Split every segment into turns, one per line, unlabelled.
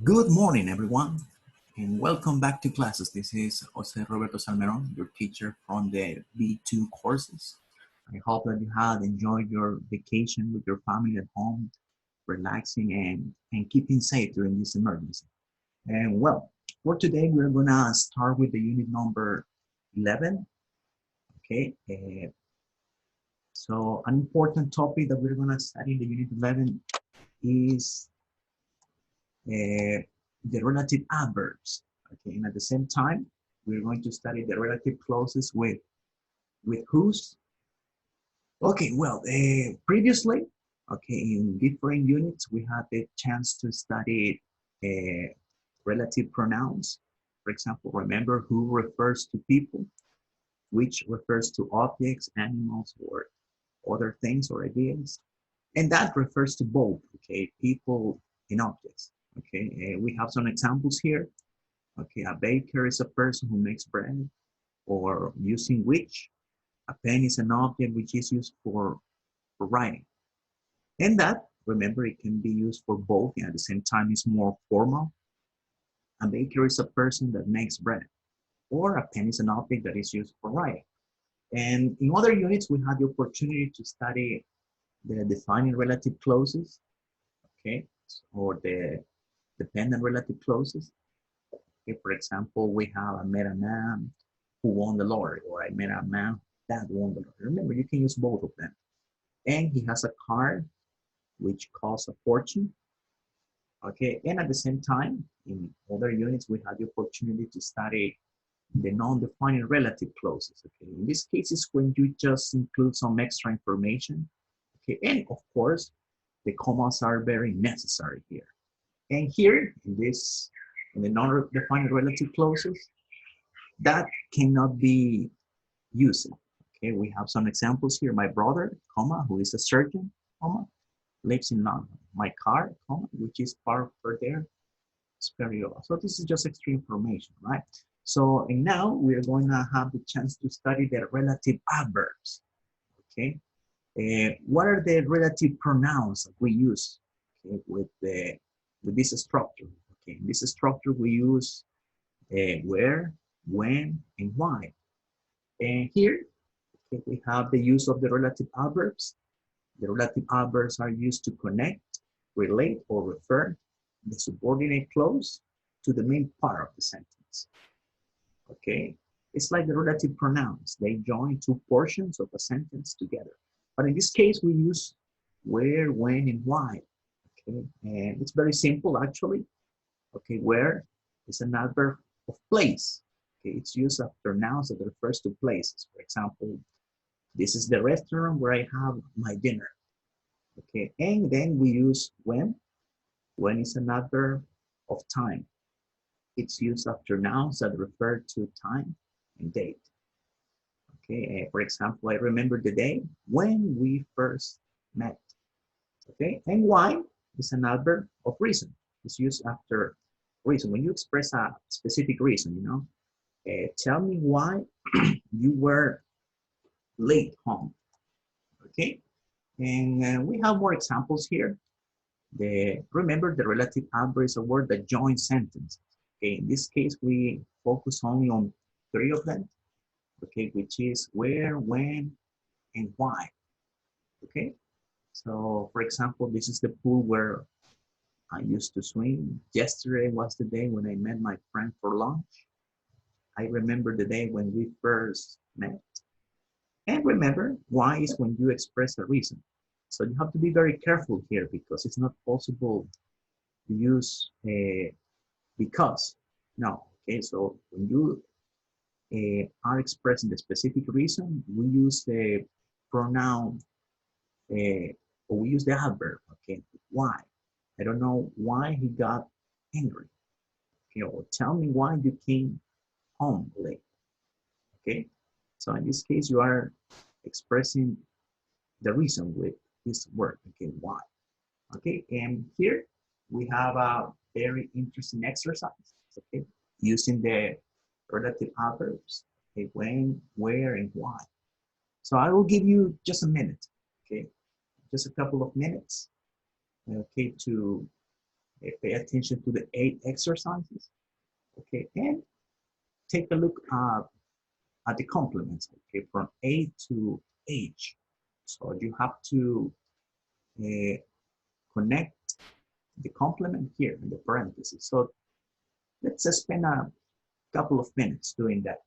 Good morning, everyone, and welcome back to classes. This is Jose Roberto Salmeron, your teacher from the B2 courses. I hope that you had enjoyed your vacation with your family at home, relaxing and keeping safe during this emergency. And well, for today, we're gonna start with the unit number 11. Okay, so an important topic that we're gonna study in the unit 11 is the relative adverbs. Okay, and at the same time, we're going to study the relative clauses with whose. Okay, well, previously, okay, in different units, we had the chance to study relative pronouns. For example, remember who refers to people, which refers to objects, animals, or other things or ideas. And that refers to both, okay, people and objects. Okay, we have some examples here. Okay, a baker is a person who makes bread, or using which. A pen is an object which is used for writing. And that, remember, it can be used for both, and at the same time is more formal. A baker is a person that makes bread, or a pen is an object that is used for writing. And in other units, we had the opportunity to study the defining relative clauses, okay, or the dependent relative clauses. Okay, for example, we have I met a man who won the lottery, or I met a man that won the lottery. Remember, you can use both of them. And he has a car which costs a fortune. Okay, and at the same time, in other units, we had the opportunity to study the non-defining relative clauses. Okay, in this case, is when you just include some extra information. Okay, and of course, the commas are very necessary here. And here, in the non-defining relative clauses, that cannot be used. Okay, we have some examples here. My brother, comma, who is a surgeon, comma, lives in my car, comma, which is part for their superior. So this is just extra information, right? So, and now we're going to have the chance to study the relative adverbs, okay? What are the relative pronouns that we use, okay, with this structure? Okay, in this structure we use where, when, and why. And here okay, we have the use of the relative adverbs. The relative adverbs are used to connect, relate, or refer the subordinate clause to the main part of the sentence. Okay? It's like the relative pronouns. They join two portions of a sentence together. But in this case, we use where, when, and why. Okay? And it's very simple, actually. Okay, where is an adverb of place. Okay, it's used after nouns that refers to places. For example, this is the restaurant where I have my dinner. Okay, and then we use when. When is an adverb of time. It's used after nouns that refer to time and date. Okay, for example, I remember the day when we first met. Okay, and why is an adverb of reason. It's used after reason. When you express a specific reason, tell me why you were late home. Okay, and we have more examples here. Remember, the relative adverb is a word that joins sentences. Okay, in this case, we focus only on three of them. Okay, which is where, when, and why. Okay, so for example, this is the pool where I used to swim. Yesterday was the day when I met my friend for lunch. I remember the day when we first met. And remember, why is when you express a reason. So you have to be very careful here because it's not possible to use because. No, okay, so when you are expressing the specific reason, we use the pronoun, or we use the adverb, okay, why. I don't know why he got angry. Okay, or tell me why you came home late. Okay, so in this case, you are expressing the reason with this word. Okay, why. Okay, and here we have a very interesting exercise. Okay, using the relative adverbs. Okay, when, where, and why. So I will give you just a minute. Okay, just a couple of minutes. Okay, to Pay attention to the 8 exercises. Okay, and take a look at the complements. Okay, from A to H. So you have to uh, connect the complement here in the parentheses. So let's spend a couple of minutes doing that.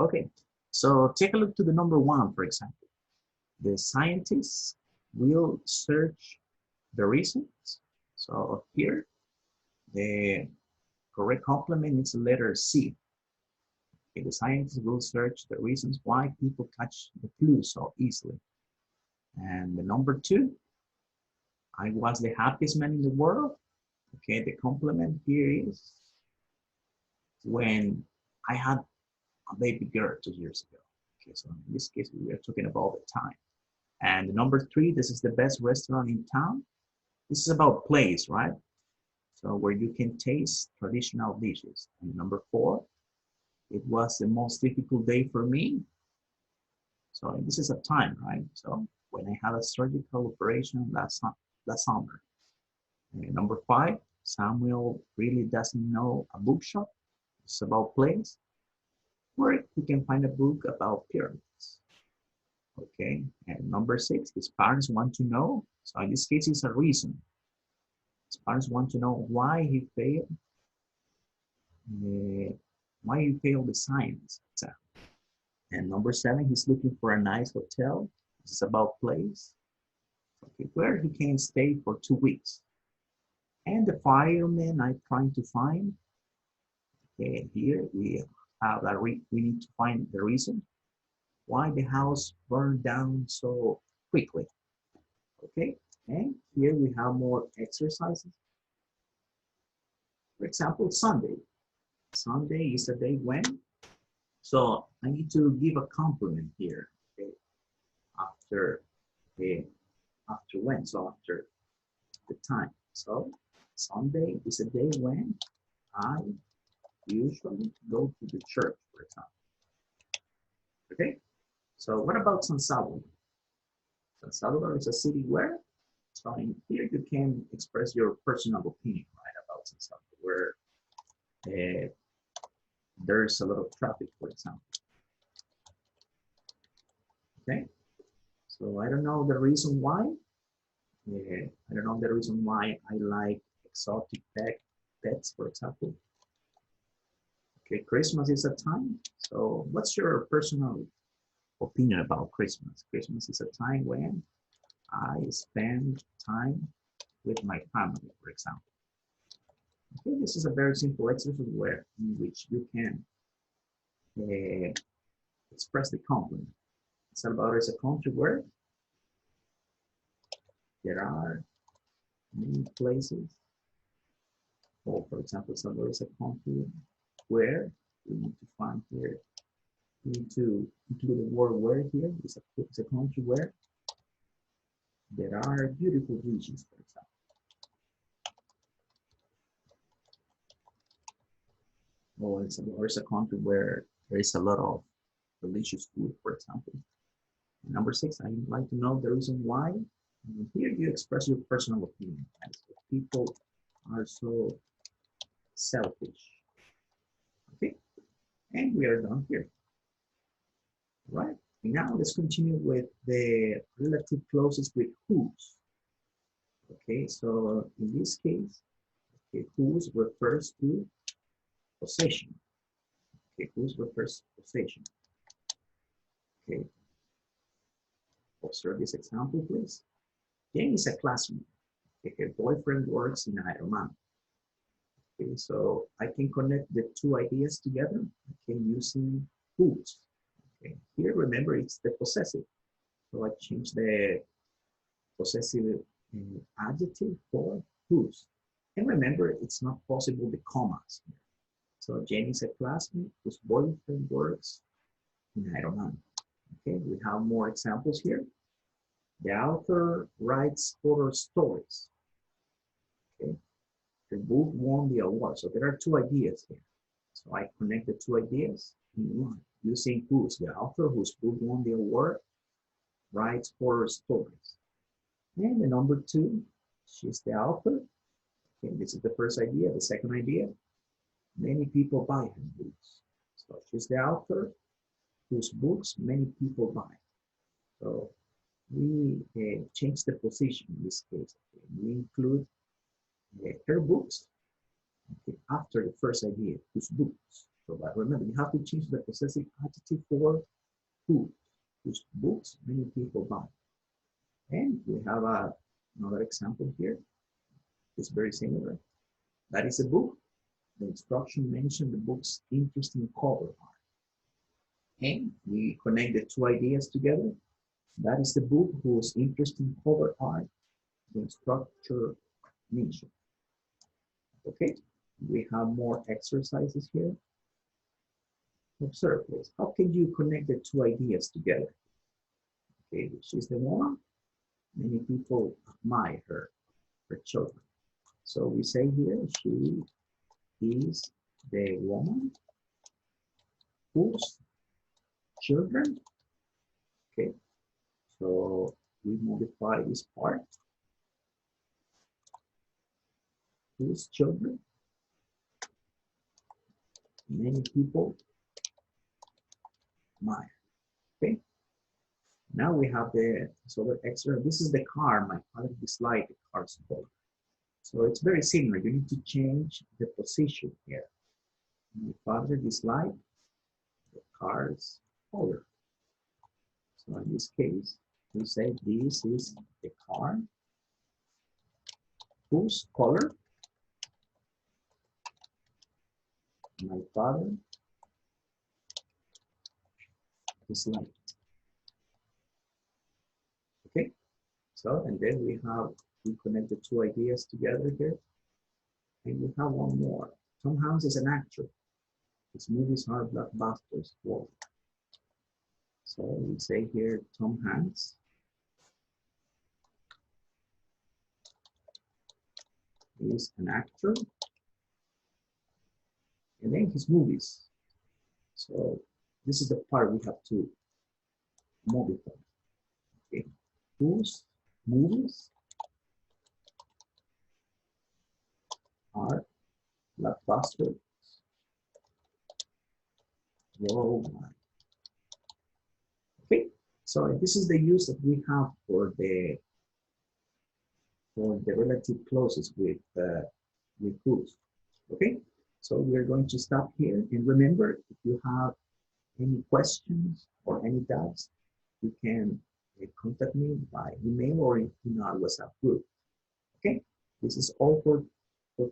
Okay, so take a look to the number 1, for example. The scientists will search the reasons. So here, the correct complement is the letter C. Okay, the scientists will search the reasons why people catch the flu so easily. And the number 2, I was the happiest man in the world. Okay, the complement here is when I had a baby girl 2 years ago. Okay, so in this case, we are talking about the time. And number 3, this is the best restaurant in town. This is about place, right? So where you can taste traditional dishes. And number 4, it was the most difficult day for me. So this is a time, right? So when I had a surgical operation last summer. And number 5, Samuel really doesn't know a bookshop. It's about place where he can find a book about pyramids. Okay, and number 6, his parents want to know. So in this case, it's a reason. His parents want to know uh, why he failed the science exam. And number 7, he's looking for a nice hotel. This is about place, okay, where he can stay for 2 weeks. And the firemen are trying to find. Okay, here we have we need to find the reason why the house burned down so quickly. Okay, and here we have more exercises. For example, Sunday. Sunday is a day when, so I need to give a compliment here. Okay, after the after when, so after the time. So Sunday is a day when I usually go to the church, for example. Okay, so what about San Salvador? San Salvador is a city where, so in here you can express your personal opinion, right, about San Salvador, where uh, there's a lot of traffic, for example. Okay, so I don't know the reason why. I don't know the reason why I like exotic pets, for example. Okay, Christmas is a time. So what's your personal opinion about Christmas? Christmas is a time when I spend time with my family, for example. Okay, this is a very simple exercise where in which you can uh, express the compliment. El Salvador is a country where there are many places. Or for example, El Salvador is a country where we need to find here, we need to include the word where here. It's a country where there are beautiful beaches, for example. Or El Salvador is a country where there is a lot of delicious food, for example. And number 6, I'd like to know the reason why And here you express your personal opinion. People are so selfish. Okay, and we are done here. Right? And now let's continue with the relative clauses with whose. Okay, so in this case, okay, whose refers to possession. Okay, whose refers to possession. Okay, observe this example, please. Jane is a classmate. Okay, her boyfriend works in Ironman. Okay, so I can connect the two ideas together. Okay, using whose. Okay, here remember it's the possessive. So I change the possessive adjective for whose. And remember, it's not possible the commas. So Jane is a classmate whose boyfriend works in Ironman. Okay, we have more examples here. The author writes horror stories. Okay, the book won the award. So there are two ideas here. So I connect the two ideas in one using whose. The author whose book won the award writes horror stories. And the number two, she's the author. Okay, this is the first idea. The second idea, many people buy her books. So she's the author whose books many people buy. So we change the position in this case. Okay. We include her books after the first idea, whose books. So but remember, you have to change the possessive adjective for whose books many people buy. And we have another example here. It's very similar. That is a book. The instruction mentioned the book's interesting cover art. And we connect the two ideas together. That is the book whose interesting cover art the structure mentioned. Okay, we have more exercises here. Observe this. How can you connect the two ideas together? Okay, she's the woman. Many people admire her children. So we say here, she is the woman whose children. Okay, so we modify this part. Whose children? Many people admire. Okay. Now we have the other extra. This is the car. My father disliked the car's color. So it's very similar. You need to change the position here. My father disliked the car's color. So in this case, we say this is the car whose color my father disliked. Okay, so and then we connect the two ideas together here. And we have one more. Tom Hanks is an actor. His movies are blockbusters. Whoa. So we say here Tom Hanks is an actor. And then his movies. So this is the part we have to modify. Okay. Whose movies are blockbusters worldwide. Okay, so this is the use that we have for the relative clauses with whose. Okay, so we're going to stop here. And remember, if you have any questions or any doubts, you can contact me by email or in our WhatsApp group. Okay, this is all for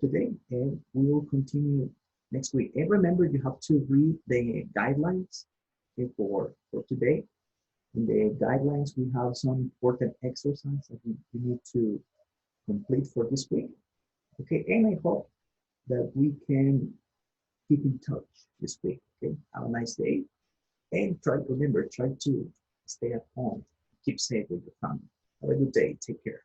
today, and we will continue next week. And remember, you have to read the guidelines for today. In the guidelines, we have some important exercises that you need to complete for this week. Okay, and I hope that we can keep in touch this week. Okay, have a nice day, and remember, try to stay at home, keep safe with your family. Have a good day. Take care.